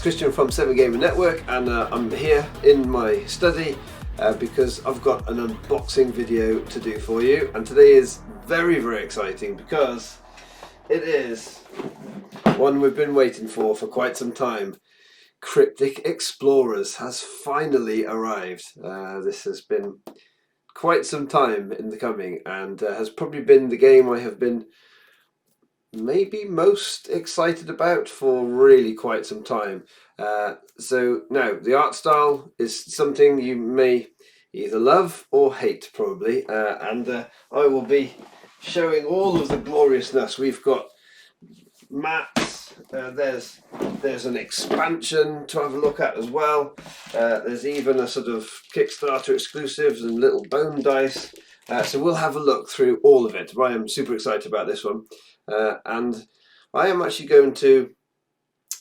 Christian from 7Gamer Network, and I'm here in my study because I've got an unboxing video to do for you, and today is very, very exciting because it is one we've been waiting for quite some time. Cryptic Explorers has finally arrived. This has been quite some time in the coming, and has probably been the game I have been maybe most excited about for really quite some time. So now the art style is something you may either love or hate probably, and I will be showing all of the gloriousness. We've got maps, there's an expansion to have a look at as well, there's even a sort of Kickstarter exclusives and little bone dice, so we'll have a look through all of it. I am super excited about this one. And I am actually going to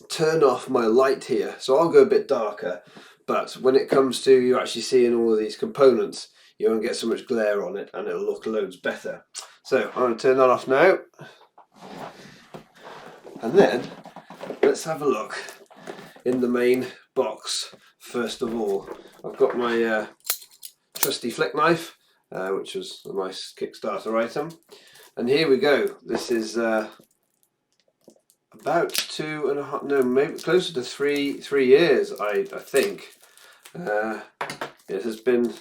turn off my light here, so I'll go a bit darker, but when it comes to you actually seeing all of these components, you won't get so much glare on it and it'll look loads better. So I'm going to turn that off now, and then let's have a look in the main box. First of all, I've got my trusty flick knife, which was a nice Kickstarter item. And here we go. This is about 2.5, no, maybe closer to three years, I think. It has been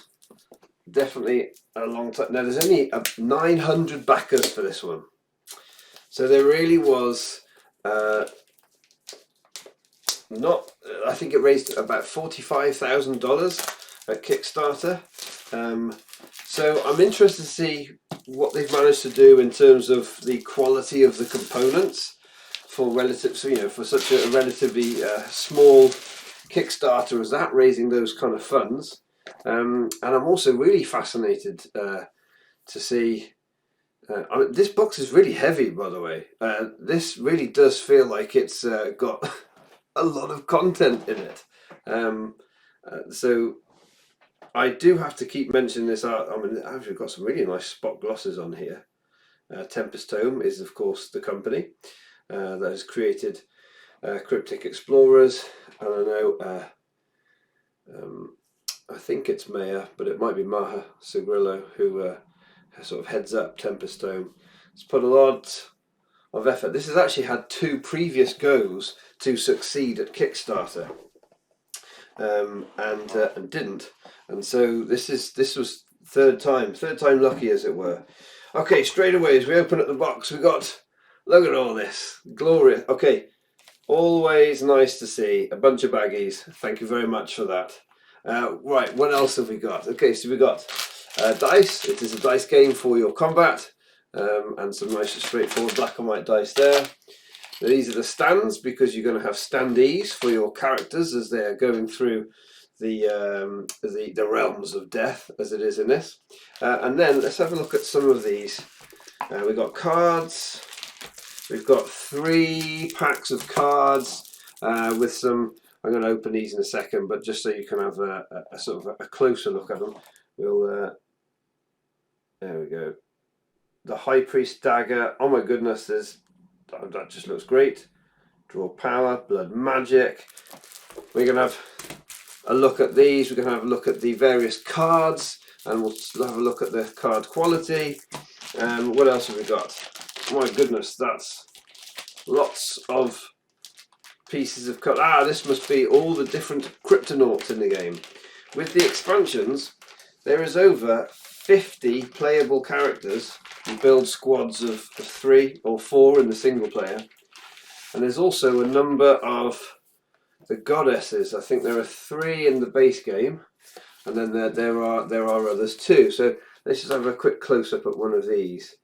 definitely a long time. Now there's only 900 backers for this one, so there really was not. I think it raised about $45,000 at Kickstarter. So I'm interested to see what they've managed to do in terms of the quality of the components for for such a relatively small Kickstarter as that, raising those kind of funds. And I'm also really fascinated to see. I mean, this box is really heavy, by the way. This really does feel like it's got a lot of content in it. So I do have to keep mentioning this art. I mean, I've got some really nice spot glosses on here. Tempest Tome is, of course, the company that has created Cryptic Explorers, and I know, I think it's Maya, but it might be Maha Sigrillo who sort of heads up Tempest Tome. It's put a lot of effort. This has actually had 2 previous goes to succeed at Kickstarter, and didn't. And so this was third time lucky, as it were. Okay, straight away as we open up the box, we got, look at all this, glorious. Okay, always nice to see a bunch of baggies. Thank you very much for that. Right, what else have we got? Okay, so we got dice. It is a dice game for your combat, and some nice straightforward black and white dice there. These are the stands, because you're going to have standees for your characters as they are going through the realms of death, as it is in this. And then let's have a look at some of these. We've got cards. We've got 3 packs of cards with some. I'm going to open these in a second, but just so you can have a sort of a closer look at them, we'll. There we go. The High Priest dagger. Oh my goodness, that just looks great. Draw power, blood magic. We're going to have a look at these. We're going to have a look at the various cards, and we'll have a look at the card quality. What else have we got? Oh my goodness, that's lots of pieces of card. This must be all the different Cryptonauts in the game. With the expansions, there is over 50 playable characters. You build squads of 3 or 4 in the single player, and there's also a number of the goddesses. I think there are 3 in the base game, and then there are others too. So let's just have a quick close up at one of these.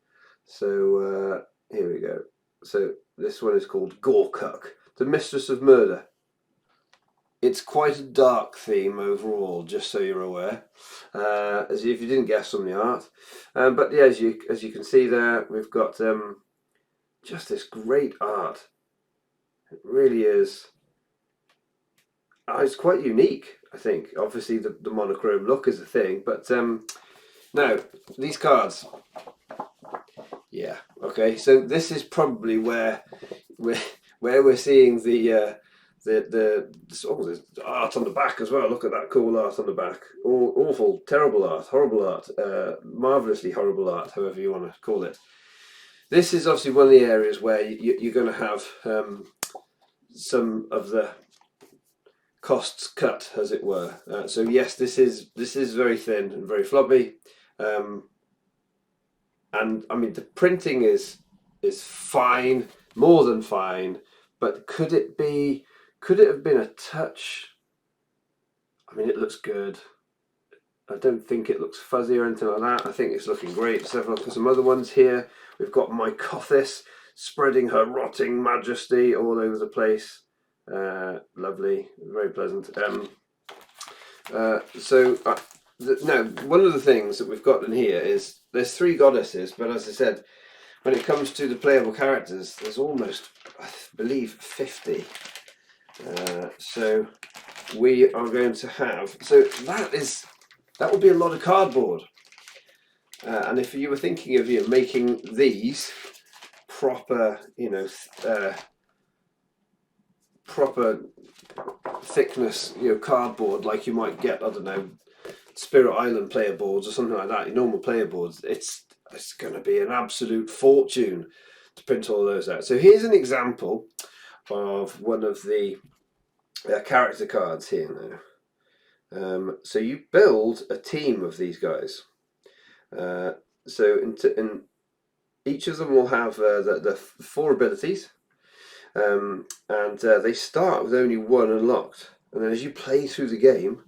So here we go. So this one is called Gorkuk, the Mistress of Murder. It's quite a dark theme overall, just so you're aware, as if you didn't guess from the art. But yeah, as you can see there, we've got just this great art. It really is. It's quite unique, I think. Obviously, the monochrome look is a thing, but now these cards. Yeah. Okay. So this is probably where we're seeing the there's art on the back as well. Look at that cool art on the back. Awful, terrible art, horrible art, marvelously horrible art, however you want to call it. This is obviously one of the areas where you're going to have some of the costs cut, as it were. So yes, this is very thin and very floppy, and I mean the printing is fine, more than fine. But could it have been a touch? I mean, it looks good. I don't think it looks fuzzy or anything like that. I think it's looking great. Let's have a look at some other ones here. We've got Mycothis spreading her rotting majesty all over the place. Lovely, very pleasant. Now, one of the things that we've got in here is there's 3 goddesses, but as I said, when it comes to the playable characters, there's almost, I believe, 50. So we are going to have, so that will be a lot of cardboard. And if you were thinking of making these proper, proper thickness, cardboard, like you might get, I don't know, Spirit Island player boards or something like that, your normal player boards, it's going to be an absolute fortune to print all those out. So here's an example of one of the character cards here now. So you build a team of these guys. So in each of them will have the 4 abilities, and they start with only 1 unlocked. And then as you play through the game,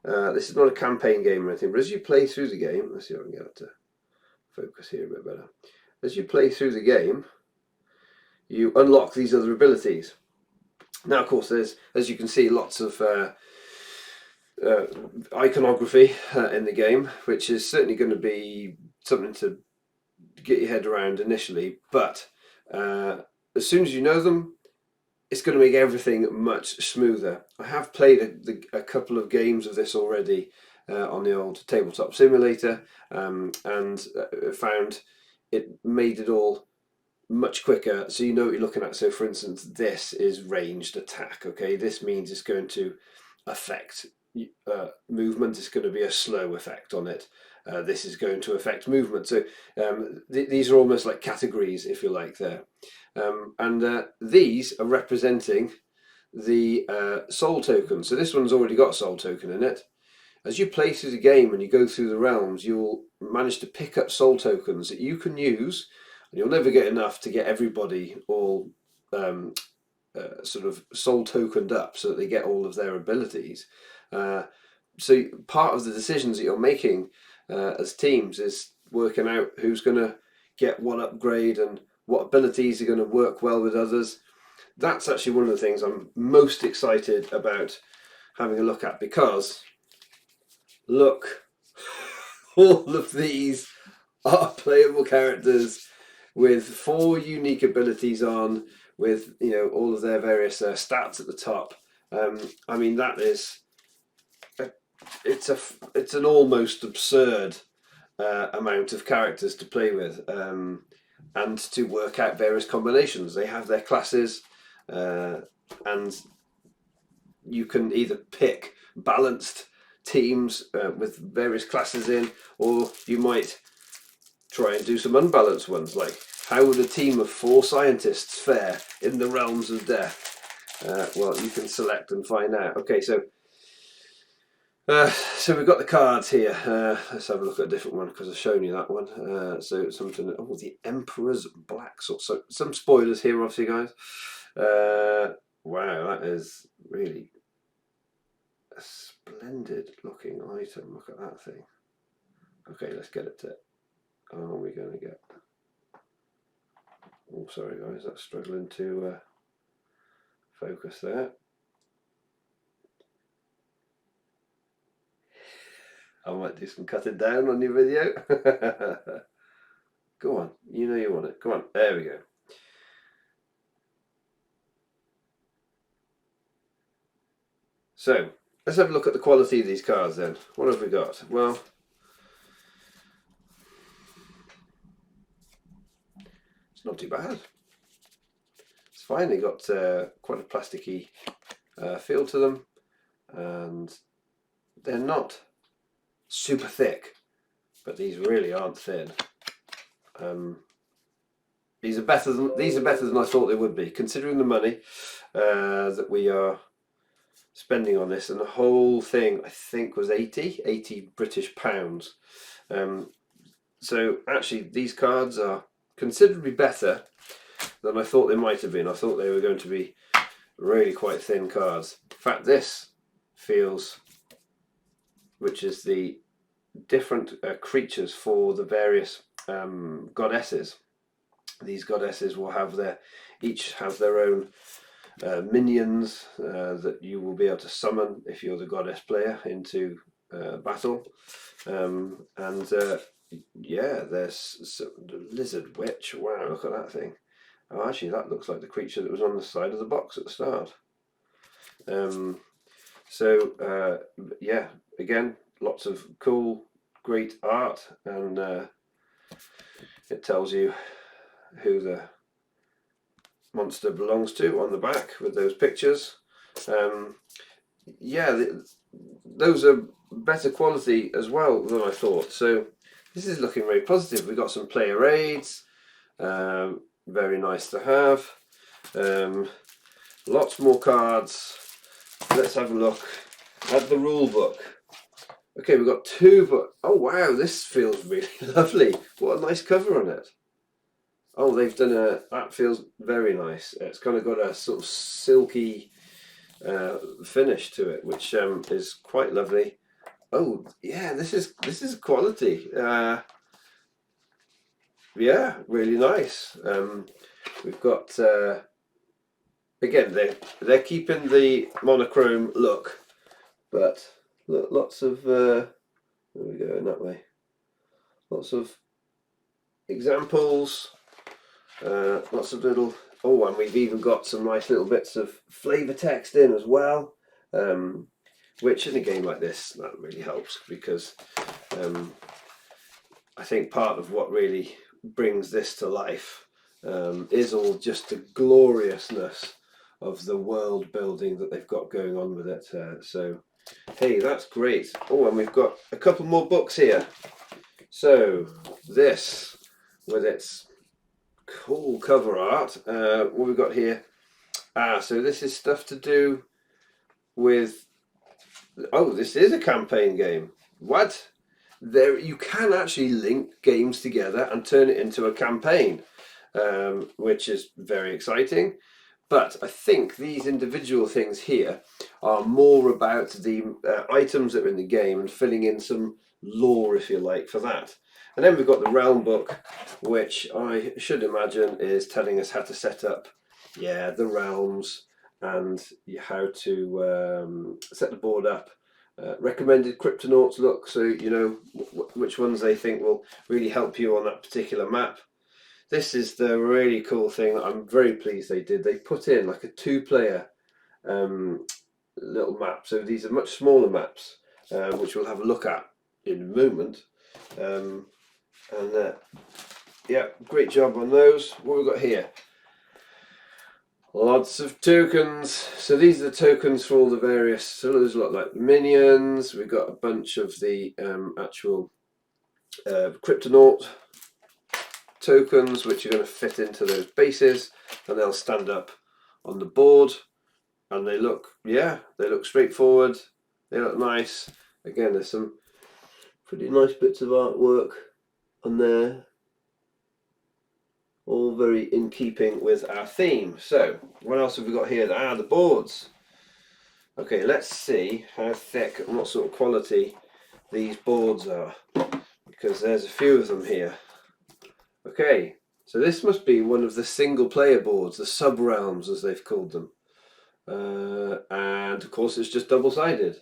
this is not a campaign game or anything, but as you play through the game, let's see if I can get it to focus here a bit better. As you play through the game, you unlock these other abilities. Now, of course, there's, as you can see, lots of iconography in the game, which is certainly going to be something to get your head around initially. But as soon as you know them, it's going to make everything much smoother. I have played a couple of games of this already on the old tabletop simulator, and found it made it all much quicker, so you know what you're looking at. So for instance, this is ranged attack. Okay, this means it's going to affect movement. It's going to be a slow effect on it. This is going to affect movement. So these are almost like categories, if you like, there. And these are representing the soul token. So this one's already got a soul token in it. As you play through the game and you go through the realms, you'll manage to pick up soul tokens that you can use. You'll never get enough to get everybody all sort of soul tokened up so that they get all of their abilities. So part of the decisions that you're making as teams is working out who's going to get what upgrade and what abilities are going to work well with others. That's actually one of the things I'm most excited about having a look at, because look, all of these are playable characters with 4 unique abilities on, with all of their various stats at the top. I mean, that is it's an almost absurd amount of characters to play with, and to work out various combinations. They have their classes, and you can either pick balanced teams with various classes in, or you might try and do some unbalanced ones, like how would a team of 4 scientists fare in the realms of death? Well, you can select and find out. Okay, so we've got the cards here. Let's have a look at a different one, because I've shown you that one. So something, the Emperor's Black Sword. So some spoilers here, obviously, guys. Wow, that is really a splendid looking item. Look at that thing. Okay, let's get it to. Are we going to get? Oh, sorry, guys, that's struggling to focus there. I might do some cutting down on your video. Go on, you know you want it. Come on, there we go. So let's have a look at the quality of these cards then. What have we got? Well, it's not too bad. It's fine. They got quite a plasticky feel to them, and they're not super thick, but these really aren't thin. These are better than I thought they would be, considering the money that we are spending on this, and the whole thing I think was 80 British pounds. So actually these cards are considerably better than I thought they might have been. I thought they were going to be really quite thin cards. In fact, this feels, which is the different creatures for the various goddesses. These goddesses will have each have their own minions that you will be able to summon if you're the goddess player into battle. Yeah, there's the lizard witch. Wow, look at that thing. Oh, actually, that looks like the creature that was on the side of the box at the start. Yeah, again, lots of cool, great art, and it tells you who the monster belongs to on the back with those pictures. Yeah, those are better quality as well than I thought. So this is looking very positive. We've got some player aids, very nice to have. Lots more cards. Let's have a look at the rule book. Okay, we've got two, but oh wow, this feels really lovely. What a nice cover on it. Oh, they've done that feels very nice. It's kind of got a sort of silky finish to it, which is quite lovely. Oh yeah, this is quality. Yeah, really nice. We've got again, they're keeping the monochrome look, but look, lots of there we go in that way. Lots of examples. Lots of little, oh, and we've even got some nice little bits of flavour text in as well, which in a game like this, that really helps, because I think part of what really brings this to life is all just the gloriousness of the world building that they've got going on with it. So, hey, that's great. Oh, and we've got a couple more books here. So, this, with its cool cover art. What we've got here. So this is stuff to do with. Oh, this is a campaign game. What? There, you can actually link games together and turn it into a campaign, which is very exciting. But I think these individual things here are more about the items that are in the game and filling in some lore, if you like, for that. And then we've got the realm book, which I should imagine is telling us how to set up, yeah, the realms and how to set the board up. Recommended Cryptonauts look, so you know which ones they think will really help you on that particular map. This is the really cool thing that I'm very pleased they did. They put in like a two-player little map. So these are much smaller maps, which we'll have a look at in a moment. Yeah, great job on those. What have we got here? Lots of tokens. So these are the tokens for all the various. So there's a lot like minions. We've got a bunch of the actual Cryptonaut tokens, which are going to fit into those bases, and they'll stand up on the board. And they look, yeah, they look straightforward. They look nice. Again, there's some pretty nice bits of artwork on there, all very in keeping with our theme. So what else have we got here? The boards. Okay, let's see how thick and what sort of quality these boards are, because there's a few of them here. Okay, so this must be one of the single player boards, the sub realms as they've called them, and of course it's just double-sided.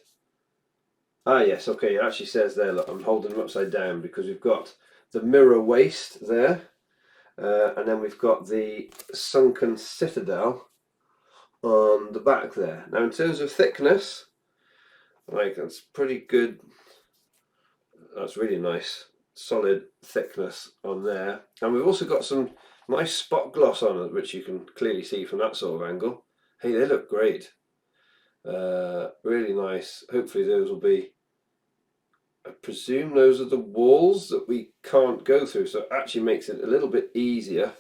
Yes, okay, it actually says there, look, I'm holding them upside down because we've got the mirror waist there, and then we've got the sunken citadel on the back there. Now in terms of thickness, like, that's pretty good. That's really nice, solid thickness on there. And we've also got some nice spot gloss on it, which you can clearly see from that sort of angle. Hey, they look great. Really nice. Hopefully those will be, I presume those are the walls that we can't go through, so it actually makes it a little bit easier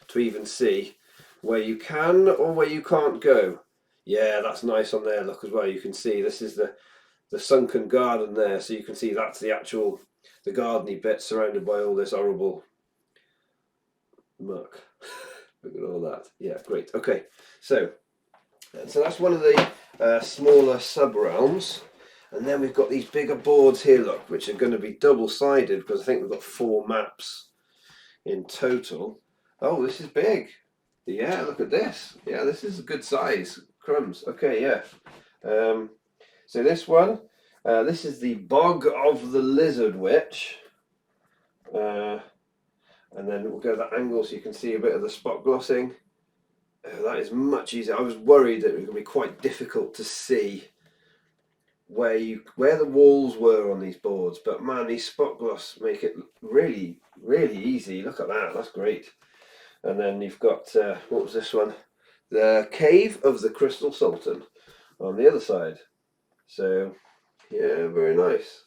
to even see where you can or where you can't go. Yeah, that's nice on there, look as well. You can see this is the sunken garden there, so you can see that's the actual, the gardeny bit surrounded by all this horrible muck. Look at all that. Yeah, great. Okay, so that's one of the smaller sub-realms. And then we've got these bigger boards here, look, which are going to be double-sided because I think we've got 4 maps in total. Oh, this is big. Yeah, look at this. Yeah, this is a good size. Crumbs. Okay, yeah. So this one, this is the Bog of the Lizard Witch. And then we'll go that angle so you can see a bit of the spot glossing. That is much easier. I was worried that it was going to be quite difficult to see where the walls were on these boards, but man, these spot gloss make it really, really easy. Look at that, that's great. And then you've got, what was this one? The Cave of the Crystal Sultan on the other side. So, yeah, very nice.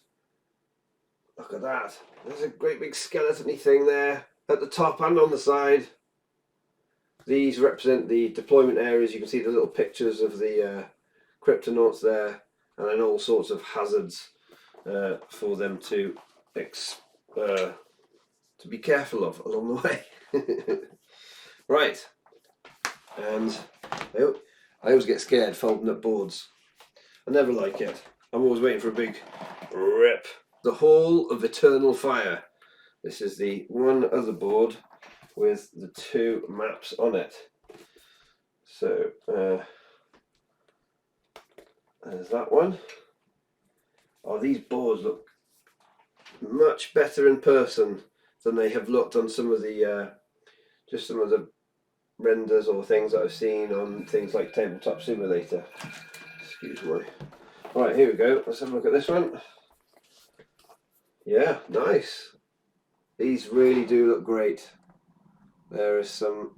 Look at that. There's a great big skeleton-y thing there at the top and on the side. These represent the deployment areas. You can see the little pictures of the Cryptonauts there, and then all sorts of hazards for them to be careful of along the way. Right, and I always get scared folding up boards. I never like it. I'm always waiting for a big rip. The Hall of Eternal Fire. This is the one other board with the 2 maps on it. So there's that one. Oh, these boards look much better in person than they have looked on some of the just some of the renders or things that I've seen on things like Tabletop Simulator. Excuse me. Right, here we go. Let's have a look at this one. Yeah, nice. These really do look great. There is some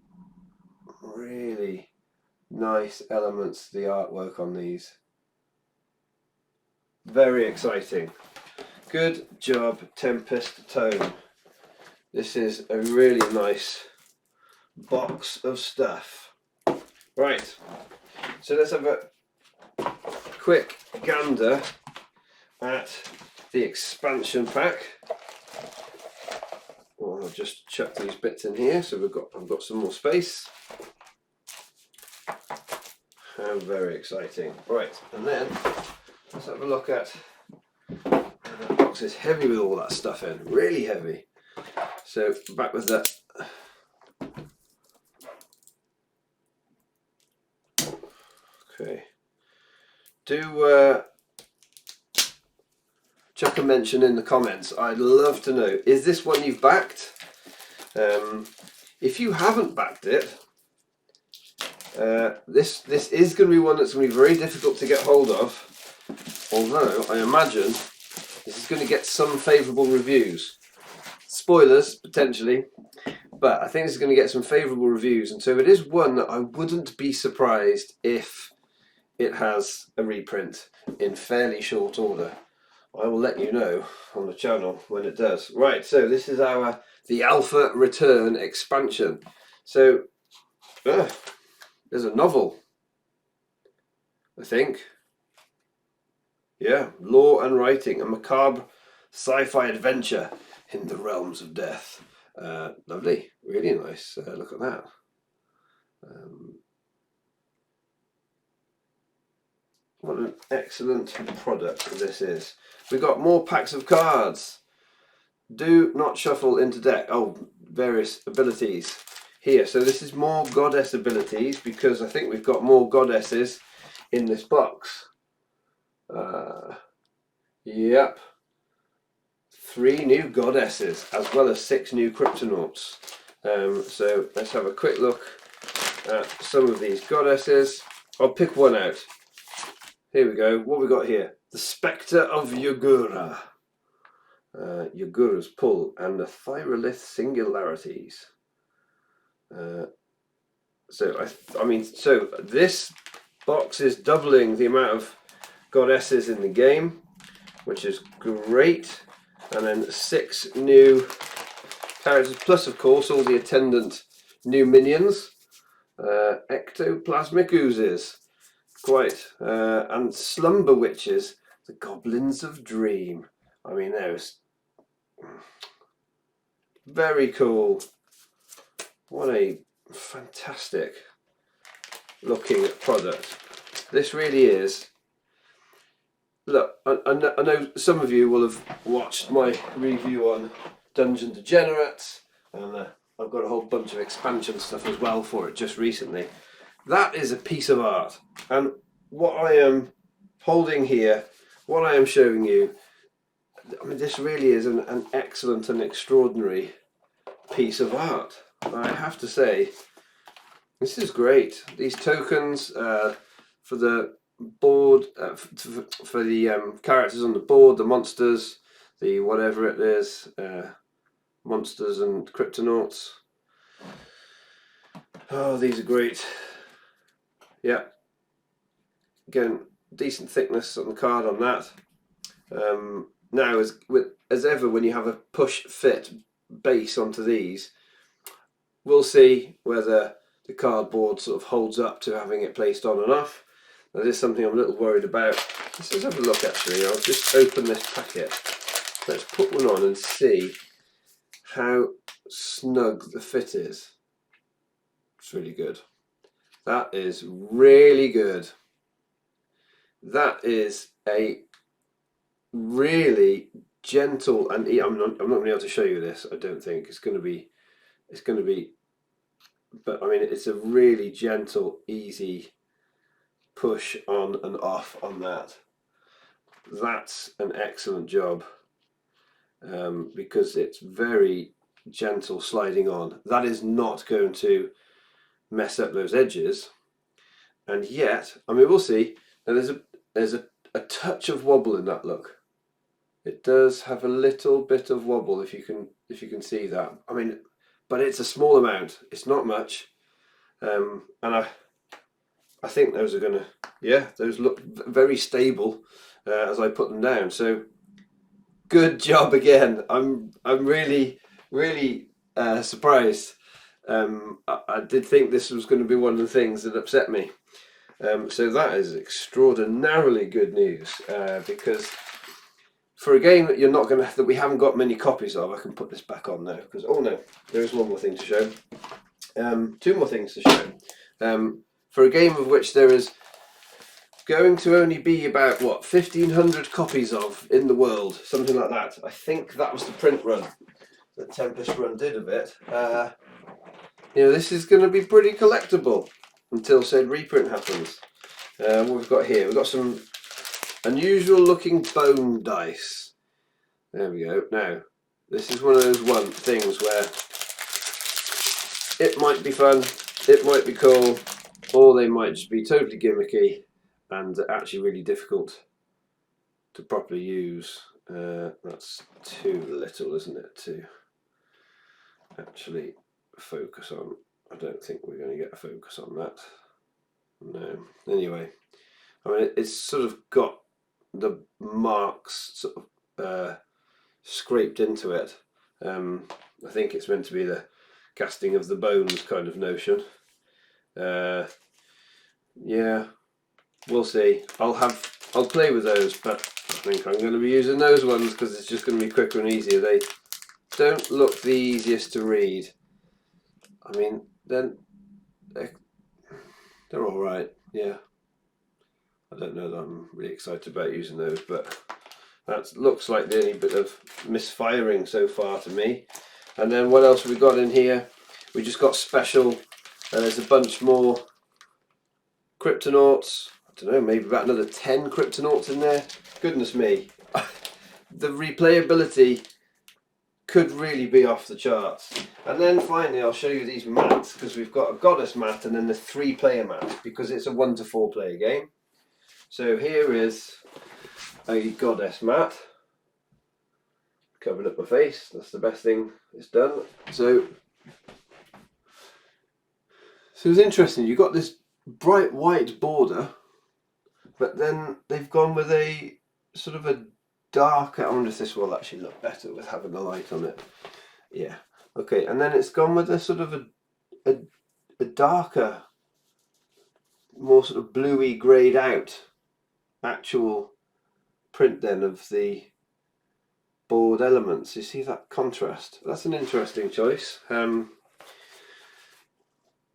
really nice elements to the artwork on these. Very exciting. Good job, Tempest Tone. This is a really nice box of stuff. Right, so let's have a quick gander at the expansion pack. Well, I'll just chuck these bits in here, so I've got some more space. How very exciting. Right, and then let's have a look at, that box is heavy with all that stuff in, really heavy. So back with that. Okay. Do chuck a mention in the comments. I'd love to know, is this one you've backed? If you haven't backed it, this is going to be one that's going to be very difficult to get hold of, although I imagine this is going to get some favourable reviews. Spoilers, potentially, but I think this is going to get some favourable reviews, and so it is one that I wouldn't be surprised if it has a reprint in fairly short order. I will let you know on the channel when it does. Right, so this is the Alpha Return expansion. So there's a novel, I think. Yeah, Law and Writing, a macabre sci-fi adventure in the realms of death. Lovely, really nice. Look at that. What an excellent product this is. We've got more packs of cards. Do not shuffle into deck. Oh, various abilities here. So this is more goddess abilities because I think we've got more goddesses in this box. Yep. 3 new goddesses as well as 6 new Cryptonauts. So let's have a quick look at some of these goddesses. I'll pick one out. Here we go. What we got here? The Spectre of Yugura. Yugura's Pull and the Thyrolith Singularities. So this box is doubling the amount of goddesses in the game, which is great. And then 6 new characters, plus of course all the attendant new minions. Ectoplasmic oozes, quite, and slumber witches, the goblins of dream. I mean, there's very cool. What a fantastic looking product this really is. Look, I know some of you will have watched my review on Dungeon Degenerates, and I've got a whole bunch of expansion stuff as well for it just recently. That is a piece of art, and what I am holding here, what I am showing you, I mean, this really is an excellent and extraordinary piece of art. I have to say, this is great. These tokens for the board, for the characters on the board, the monsters, the whatever it is, monsters and cryptonauts. Oh, these are great. Yeah. Again, decent thickness on the card on that. Now, as ever, when you have a push fit base onto these, we'll see whether the cardboard sort of holds up to having it placed on and off. That is something I'm a little worried about. Let's have a look actually. I'll just open this packet. Let's put one on and see how snug the fit is. It's really good. That is really good. That is a really gentle, and I'm not going to be able to show you this. I don't think it's going to be, but I mean it's a really gentle, easy push on and off on that. That's an excellent job, because it's very gentle sliding on. That is not going to mess up those edges, and yet, I mean, we'll see. Now there's a touch of wobble in that look. It does have a little bit of wobble, if you can see that. I mean, but it's a small amount. It's not much, and I think those are gonna, yeah, those look very stable as I put them down. So good job again. I'm really surprised. I did think this was going to be one of the things that upset me. So that is extraordinarily good news, because for a game that that we haven't got many copies of, I can put this back on now, because oh no, there is one more thing to show. 2 more things to show. For a game of which there is going to only be about 1,500 copies of in the world, something like that. I think that was the print run that Tempest Run did of it. This is going to be pretty collectible until said reprint happens. What we've got here, we've got some unusual looking bone dice. There we go. Now, this is one of those things where it might be fun, it might be cool, or they might just be totally gimmicky and actually really difficult to properly use. That's too little, isn't it, to actually focus on. I don't think we're going to get a focus on that. No. Anyway, I mean, it's sort of got the marks sort of scraped into it. I think it's meant to be the casting of the bones kind of notion. Yeah, we'll see. I'll play with those, but I think I'm going to be using those ones because it's just going to be quicker and easier. They don't look the easiest to read. I mean, they're all right. Yeah. I don't know that I'm really excited about using those, but that looks like the only bit of misfiring so far to me. And then what else have we got in here? We just got special. There's a bunch more Cryptonauts. I don't know, maybe about another 10 Cryptonauts in there. Goodness me. The replayability could really be off the charts. And then finally I'll show you these mats, because we've got a goddess mat and then the 3-player mat, because it's a 1 to 4 player game. So here is a goddess mat. Covered up my face, that's the best thing it's done. So it's interesting, you've got this bright white border, but then they've gone with a sort of a darker. I wonder if this will actually look better with having the light on it. Yeah. Okay, and then it's gone with a sort of a darker, more sort of bluey greyed out actual print then of the board elements. You see that contrast? That's an interesting choice. So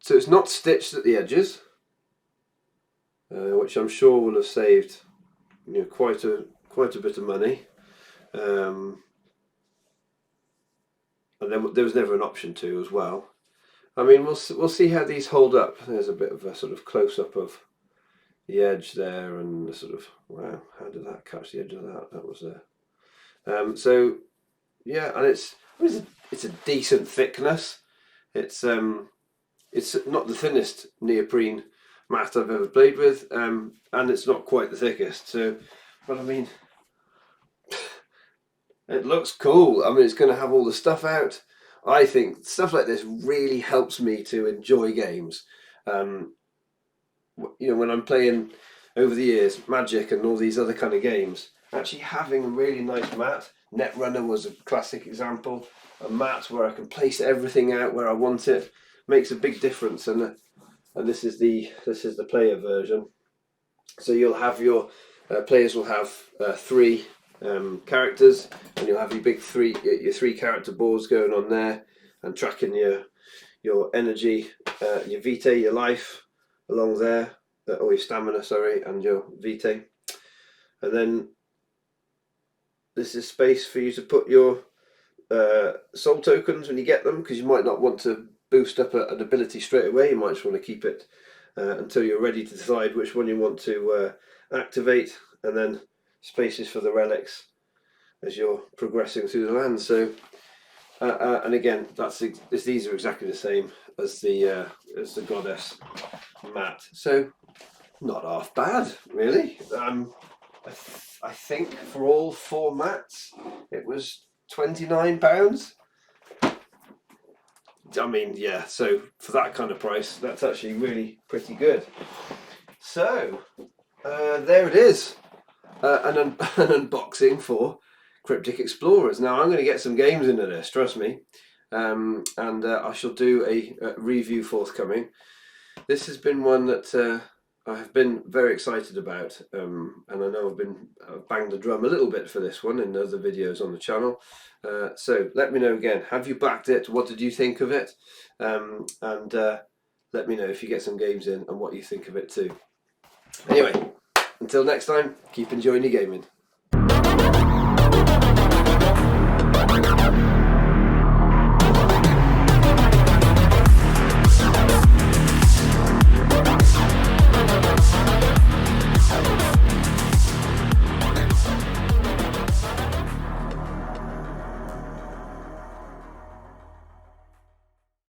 it's not stitched at the edges, which I'm sure will have saved quite a bit of money. And then there was never an option to as well. I mean, we'll see how these hold up. There's a bit of a sort of close up of the edge there, and the sort of, wow, how did that catch the edge of that? That was there. So yeah, and it's a decent thickness. It's not the thinnest neoprene mat I've ever played with, and it's not quite the thickest. So, but I mean, it looks cool. I mean, it's going to have all the stuff out. I think stuff like this really helps me to enjoy games. When I'm playing over the years Magic and all these other kind of games, actually having a really nice mat. Netrunner was a classic example. A mat where I can place everything out where I want it makes a big difference. And this is the player version. So you'll have your players will have 3 characters, and you'll have your three character boards going on there, and tracking your energy, your vitae, your life along there, or your stamina, sorry, and your vitae. And then this is space for you to put your soul tokens when you get them, because you might not want to boost up an ability straight away. You might just want to keep it until you're ready to decide which one you want to activate, and then spaces for the relics as you're progressing through the land. So and again, these are exactly the same as the goddess mat, so not half bad really. I think for all 4 mats it was £29. I mean, yeah, so for that kind of price, that's actually really pretty good. So there it is, an unboxing for Cryptic Explorers. Now I'm going to get some games into this, trust me, and I shall do a review forthcoming. This has been one that I have been very excited about, and I know I've banged the drum a little bit for this one in other videos on the channel. So let me know again, have you backed it? What did you think of it? And let me know if you get some games in and what you think of it too. Anyway, until next time, keep enjoying your gaming.